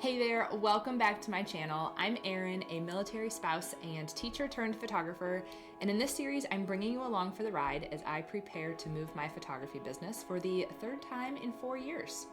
Hey there, welcome back to my channel. I'm Erin, a military spouse and teacher turned photographer, and in this series I'm bringing you along for the ride as I prepare to move my photography business for the third time in 4 years.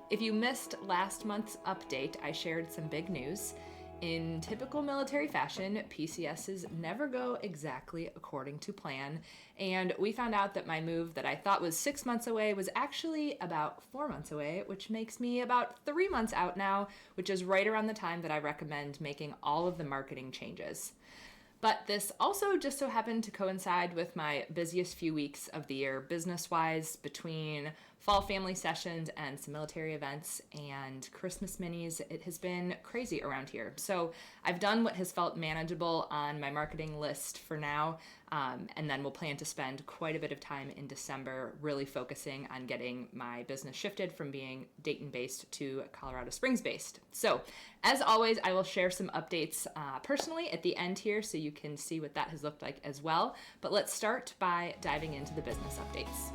If you missed last month's update, I shared some big news. In typical military fashion, PCSs never go exactly according to plan, and we found out that my move that I thought was 6 months away was actually about 4 months away, which makes me about 3 months out now, which is right around the time that I recommend making all of the marketing changes. But this also just so happened to coincide with my busiest few weeks of the year business-wise, between fall family sessions and some military events and Christmas minis. It has been crazy around here. So I've done what has felt manageable on my marketing list for now, and then we'll plan to spend quite a bit of time in December really focusing on getting my business shifted from being Dayton-based to Colorado Springs-based. So as always, I will share some updates personally at the end here so you can see what that has looked like as well. But let's start by diving into the business updates.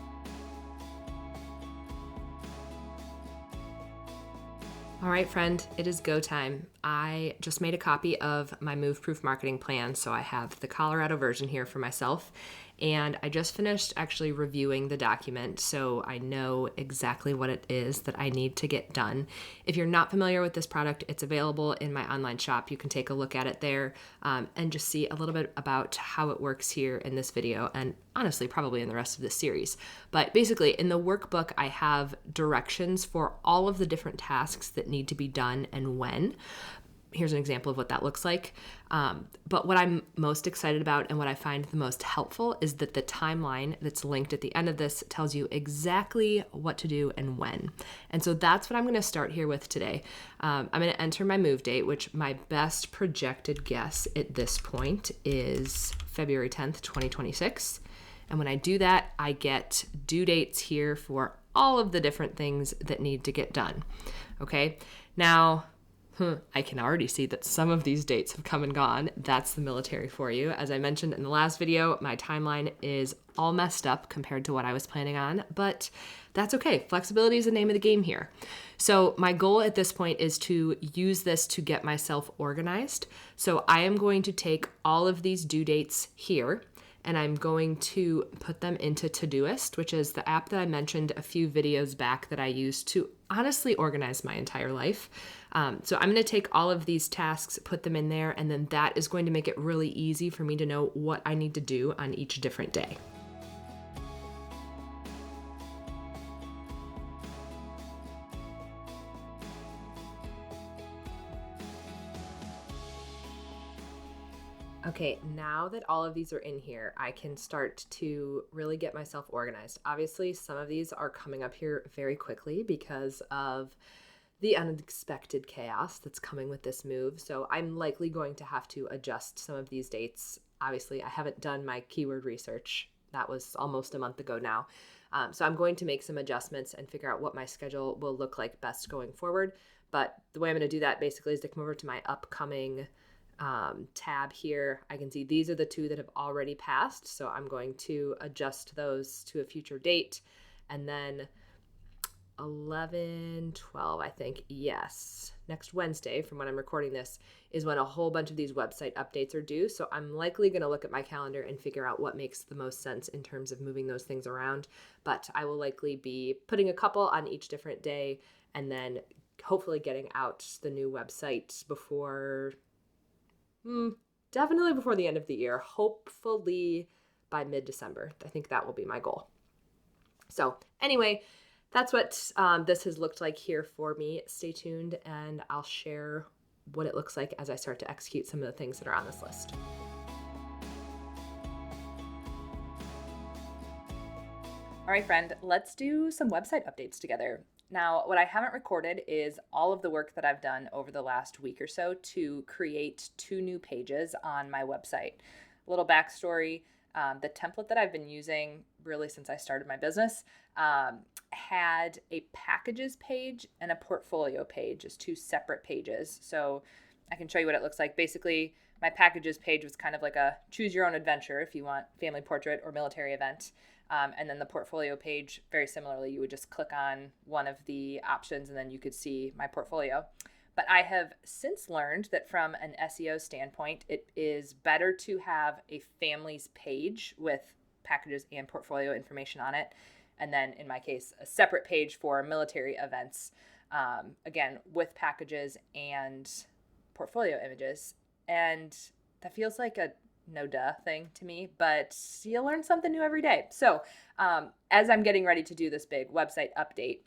All right, friend, it is go time. I just made a copy of my move-proof marketing plan, so I have the Colorado version here for myself, and I just finished actually reviewing the document, so I know exactly what it is that I need to get done. If you're not familiar with this product, it's available in my online shop. You can take a look at it there and just see a little bit about how it works here in this video, and honestly, probably in the rest of this series. But basically, in the workbook, I have directions for all of the different tasks that need to be done and when. Here's an example of what that looks like. But what I'm most excited about and what I find the most helpful is that the timeline that's linked at the end of this tells you exactly what to do and when. And so that's what I'm going to start here with today. I'm going to enter my move date, which my best projected guess at this point is February 10th, 2026. And when I do that, I get due dates here for all of the different things that need to get done. Okay, now I can already see that some of these dates have come and gone. That's the military for you. As I mentioned in the last video, my timeline is all messed up compared to what I was planning on, but that's okay. Flexibility is the name of the game here. So my goal at this point is to use this to get myself organized. So I am going to take all of these due dates here, and I'm going to put them into Todoist, which is the app that I mentioned a few videos back that I use to honestly organize my entire life. So I'm going to take all of these tasks, put them in there, and then that is going to make it really easy for me to know what I need to do on each different day. Okay, now that all of these are in here, I can start to really get myself organized. Obviously, some of these are coming up here very quickly because of the unexpected chaos that's coming with this move. So I'm likely going to have to adjust some of these dates. Obviously, I haven't done my keyword research. That was almost a month ago now. So I'm going to make some adjustments and figure out what my schedule will look like best going forward. But the way I'm going to do that basically is to come over to my upcoming tab here. I can see these are the two that have already passed. So I'm going to adjust those to a future date. And then 11/12, I think, yes, next Wednesday from when I'm recording this is when a whole bunch of these website updates are due. So I'm likely going to look at my calendar and figure out what makes the most sense in terms of moving those things around. But I will likely be putting a couple on each different day and then hopefully getting out the new website before definitely before the end of the year, hopefully by mid-December. I think that will be my goal. So anyway, that's what this has looked like here for me. Stay tuned and I'll share what it looks like as I start to execute some of the things that are on this list. All right, friend, let's do some website updates together. Now, what I haven't recorded is all of the work that I've done over the last week or so to create 2 new pages on my website. A little backstory, the template that I've been using really since I started my business had a packages page and a portfolio page as 2 separate pages. So I can show you what it looks like. Basically, my packages page was kind of like a choose your own adventure if you want family portrait or military event. And then the portfolio page, very similarly, you would just click on one of the options and then you could see my portfolio. But I have since learned that from an SEO standpoint, it is better to have a families page with packages and portfolio information on it. And then in my case, a separate page for military events, again, with packages and portfolio images. And that feels like a no duh thing to me, but you learn something new every day. So as I'm getting ready to do this big website update,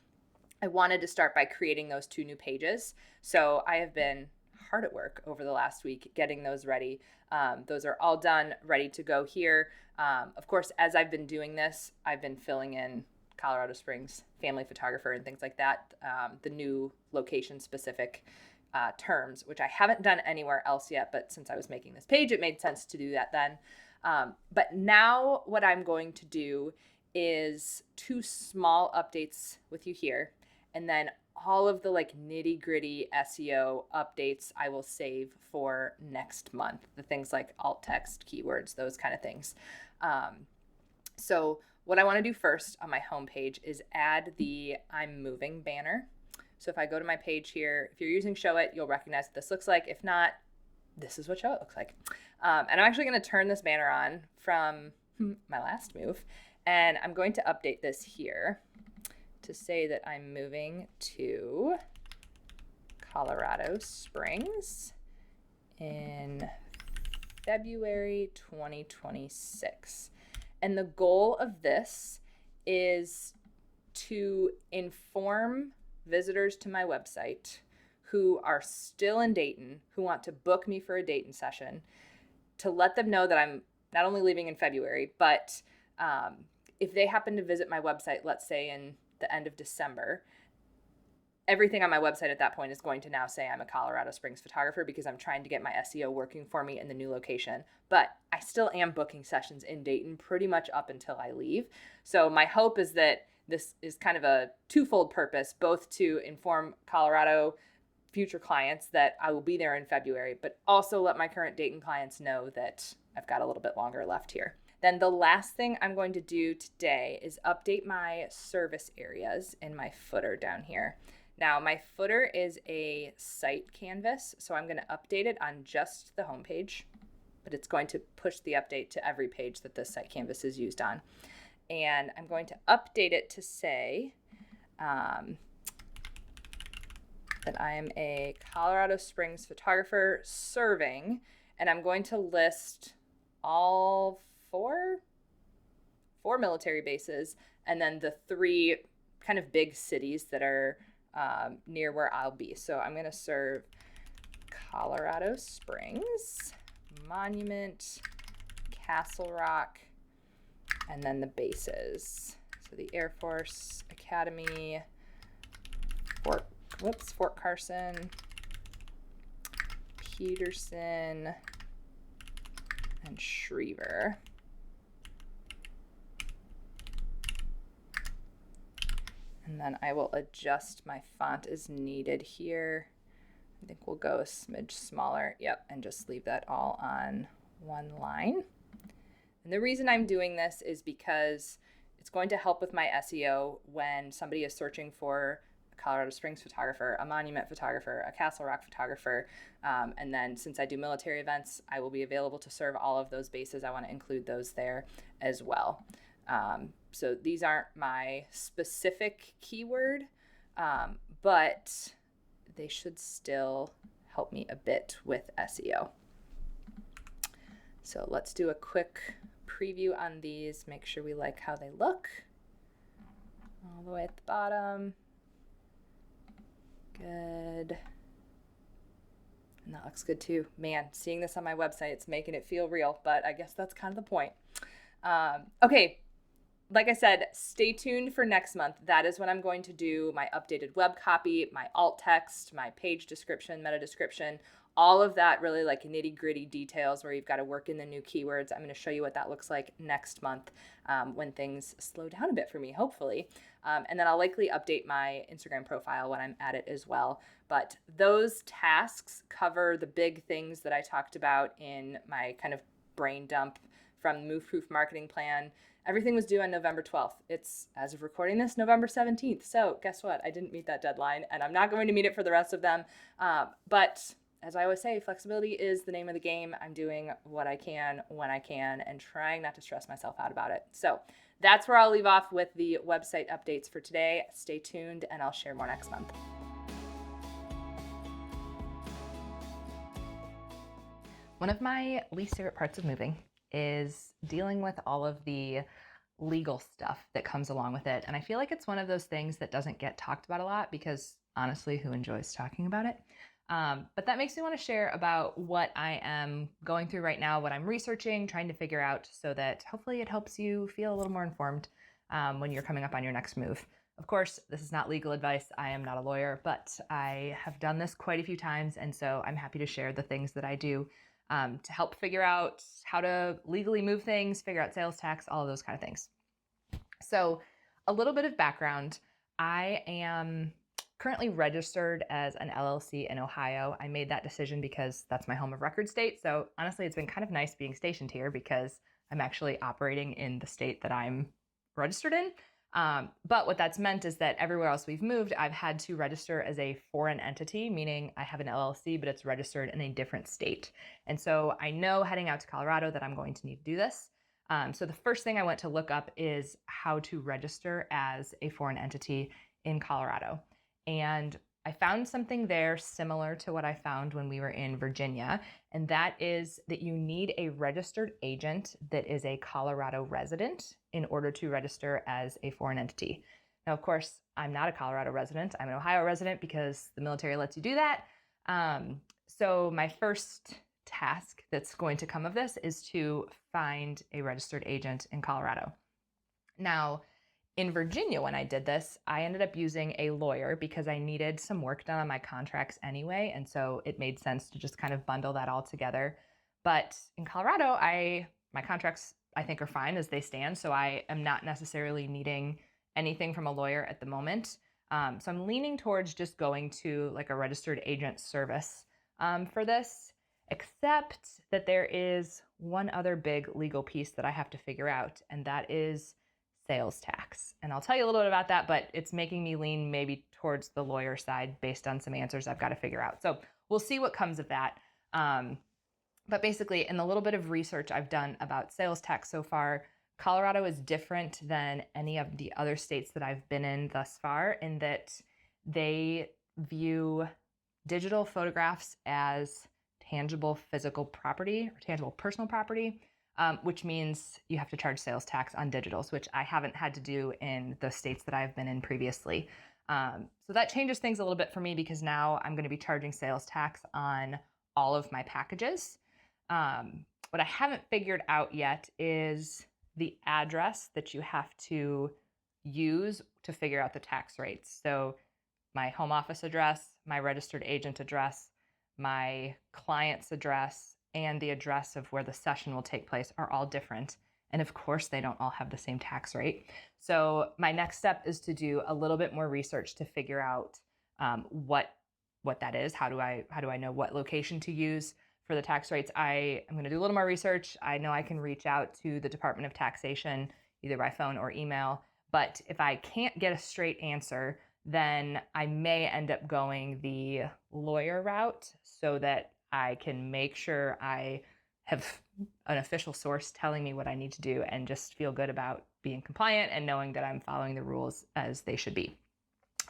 I wanted to start by creating those 2 new pages. So I have been hard at work over the last week getting those ready. Those are all done, ready to go here. Of course, as I've been doing this, I've been filling in Colorado Springs family photographer and things like that, the new location specific terms, which I haven't done anywhere else yet, but since I was making this page, it made sense to do that then. But now what I'm going to do is 2 small updates with you here. And then all of the like nitty gritty SEO updates I will save for next month. The things like alt text, keywords, those kind of things. So what I want to do first on my homepage is add the I'm moving banner. So if I go to my page here, if you're using Show It, you'll recognize what this looks like. If not, this is what Show It looks like. And I'm actually going to turn this banner on from my last move. And I'm going to update this here to say that I'm moving to Colorado Springs in February 2026. And the goal of this is to inform visitors to my website who are still in Dayton, who want to book me for a Dayton session, to let them know that I'm not only leaving in February, but if they happen to visit my website, let's say in the end of December, everything on my website at that point is going to now say I'm a Colorado Springs photographer because I'm trying to get my SEO working for me in the new location. But I still am booking sessions in Dayton pretty much up until I leave. So my hope is that this is kind of a twofold purpose, both to inform Colorado future clients that I will be there in February, but also let my current Dayton clients know that I've got a little bit longer left here. Then the last thing I'm going to do today is update my service areas in my footer down here. Now, my footer is a site canvas, so I'm going to update it on just the homepage, but it's going to push the update to every page that this site canvas is used on. And I'm going to update it to say that I am a Colorado Springs photographer serving, and I'm going to list all four military bases and then the 3 kind of big cities that are near where I'll be. So I'm going to serve Colorado Springs, Monument, Castle Rock, and then the bases. So the Air Force Academy, Fort Carson, Peterson, and Schriever. And then I will adjust my font as needed here. I think we'll go a smidge smaller. Yep, and just leave that all on one line. And the reason I'm doing this is because it's going to help with my SEO when somebody is searching for a Colorado Springs photographer, a Monument photographer, a Castle Rock photographer. And then since I do military events, I will be available to serve all of those bases. I want to include those there as well. So these aren't my specific keyword, but they should still help me a bit with SEO. So let's do a quick preview on these, make sure we like how they look. All the way at the bottom. Good. And that looks good too. Man, seeing this on my website, it's making it feel real, but I guess that's kind of the point. Okay. Like I said, stay tuned for next month. That is when I'm going to do my updated web copy, my alt text, my page description, meta description, all of that really like nitty gritty details where you've got to work in the new keywords. I'm going to show you what that looks like next month when things slow down a bit for me, hopefully. And then I'll likely update my Instagram profile when I'm at it as well. But those tasks cover the big things that I talked about in my kind of brain dump from the Move Proof marketing plan. everything was due on November 12th. It's, as of recording this, November 17th. So guess what? I didn't meet that deadline, and I'm not going to meet it for the rest of them. But as I always say, flexibility is the name of the game. I'm doing what I can when I can and trying not to stress myself out about it. So that's where I'll leave off with the website updates for today. Stay tuned, and I'll share more next month. One of my least favorite parts of moving is dealing with all of the legal stuff that comes along with it. And I feel like it's one of those things that doesn't get talked about a lot because honestly, who enjoys talking about it? But that makes me want to share about what I am going through right now, what I'm researching, trying to figure out so that hopefully it helps you feel a little more informed when you're coming up on your next move. Of course, this is not legal advice. I am not a lawyer, but I have done this quite a few times. And so I'm happy to share the things that I do to help figure out how to legally move things, figure out sales tax, all of those kind of things. So a little bit of background. I am currently registered as an LLC in Ohio. I made that decision because that's my home of record state. So honestly, it's been kind of nice being stationed here because I'm actually operating in the state that I'm registered in. But what that's meant is that everywhere else we've moved, I've had to register as a foreign entity, meaning I have an LLC, but it's registered in a different state. And so I know heading out to Colorado that I'm going to need to do this. So the first thing I went to look up is how to register as a foreign entity in Colorado. And I found something there similar to what I found when we were in Virginia, and that is that you need a registered agent that is a Colorado resident in order to register as a foreign entity. Now, of course, I'm not a Colorado resident. I'm an Ohio resident because the military lets you do that. So my first task that's going to come of this is to find a registered agent in Colorado. Now, in Virginia, when I did this, I ended up using a lawyer because I needed some work done on my contracts anyway. And so it made sense to just kind of bundle that all together. But in Colorado, my contracts, I think, are fine as they stand. So I am not necessarily needing anything from a lawyer at the moment. So I'm leaning towards just going to like a registered agent service for this, except that there is one other big legal piece that I have to figure out, and that is sales tax. And I'll tell you a little bit about that, but it's making me lean maybe towards the lawyer side based on some answers I've got to figure out. So we'll see what comes of that. But basically, in the little bit of research I've done about sales tax so far, Colorado is different than any of the other states that I've been in thus far in that they view digital photographs as tangible physical property or tangible personal property. Which means you have to charge sales tax on digitals, which I haven't had to do in the states that I've been in previously. So that changes things a little bit for me because now I'm going to be charging sales tax on all of my packages. What I haven't figured out yet is the address that you have to use to figure out the tax rates. So my home office address, my registered agent address, my client's address, and the address of where the session will take place are all different. And of course, they don't all have the same tax rate. So my next step is to do a little bit more research to figure out what that is. How do I know what location to use for the tax rates? I'm going to do a little more research. I know I can reach out to the Department of Taxation either by phone or email. But if I can't get a straight answer, then I may end up going the lawyer route so that I can make sure I have an official source telling me what I need to do and just feel good about being compliant and knowing that I'm following the rules as they should be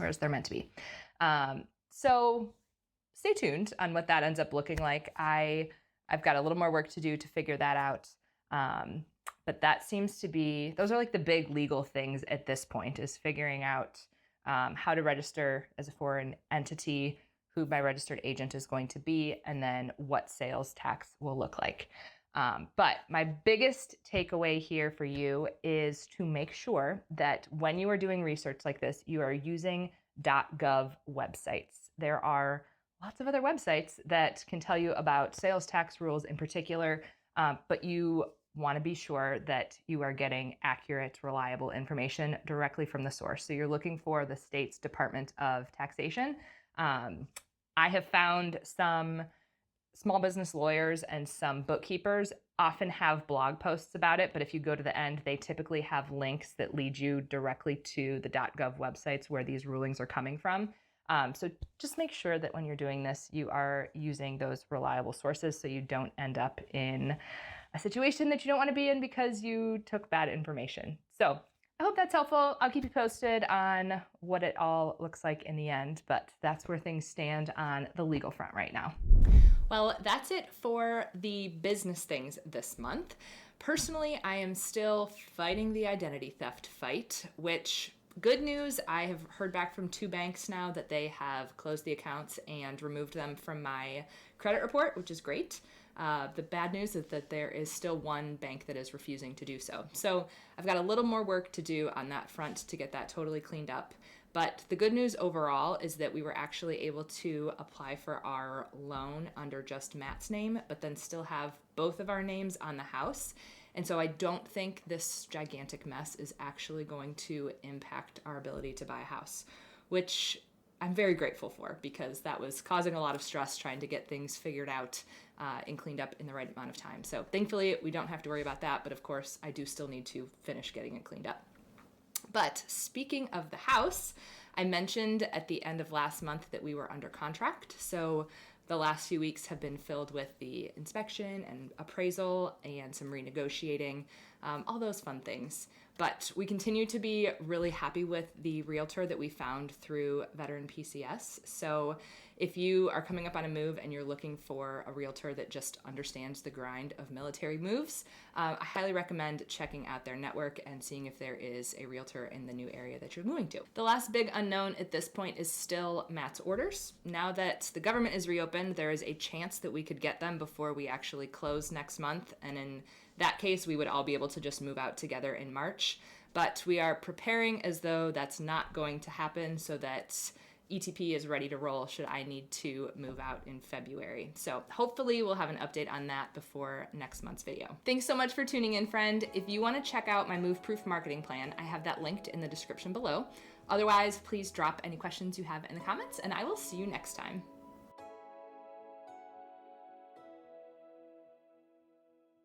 or as they're meant to be. So stay tuned on what that ends up looking like. I've got a little more work to do to figure that out. But that seems to be, those are like the big legal things at this point, is figuring out how to register as a foreign entity, who my registered agent is going to be, and then what sales tax will look like. But my biggest takeaway here for you is to make sure that when you are doing research like this, you are using .gov websites. There are lots of other websites that can tell you about sales tax rules in particular, but you want to be sure that you are getting accurate, reliable information directly from the source. So you're looking for the state's Department of Taxation. I have found some small business lawyers and some bookkeepers often have blog posts about it, but if you go to the end, they typically have links that lead you directly to the .gov websites where these rulings are coming from. So just make sure that when you're doing this, you are using those reliable sources so you don't end up in a situation that you don't want to be in because you took bad information. So I hope that's helpful. I'll keep you posted on what it all looks like in the end, but that's where things stand on the legal front right now. Well, that's it for the business things this month. Personally, I am still fighting the identity theft fight, which, good news, I have heard back from 2 banks now that they have closed the accounts and removed them from my credit report, which is great. The bad news is that there is still 1 bank that is refusing to do so. So I've got a little more work to do on that front to get that totally cleaned up. But the good news overall is that we were actually able to apply for our loan under just Matt's name, but then still have both of our names on the house. And so I don't think this gigantic mess is actually going to impact our ability to buy a house, which I'm very grateful for because that was causing a lot of stress trying to get things figured out and cleaned up in the right amount of time. So thankfully, we don't have to worry about that. But of course, I do still need to finish getting it cleaned up. But speaking of the house, I mentioned at the end of last month that we were under contract. So the last few weeks have been filled with the inspection and appraisal and some renegotiating, all those fun things. But we continue to be really happy with the realtor that we found through Veteran PCS. So if you are coming up on a move and you're looking for a realtor that just understands the grind of military moves, I highly recommend checking out their network and seeing if there is a realtor in the new area that you're moving to. The last big unknown at this point is still Matt's orders. Now that the government is reopened, there is a chance that we could get them before we actually close next month. And in that case, we would all be able to just move out together in March. But we are preparing as though that's not going to happen so that ETP is ready to roll should I need to move out in February. So hopefully we'll have an update on that before next month's video. Thanks so much for tuning in, friend. If you want to check out my move-proof marketing plan, I have that linked in the description below. Otherwise, please drop any questions you have in the comments, and I will see you next time.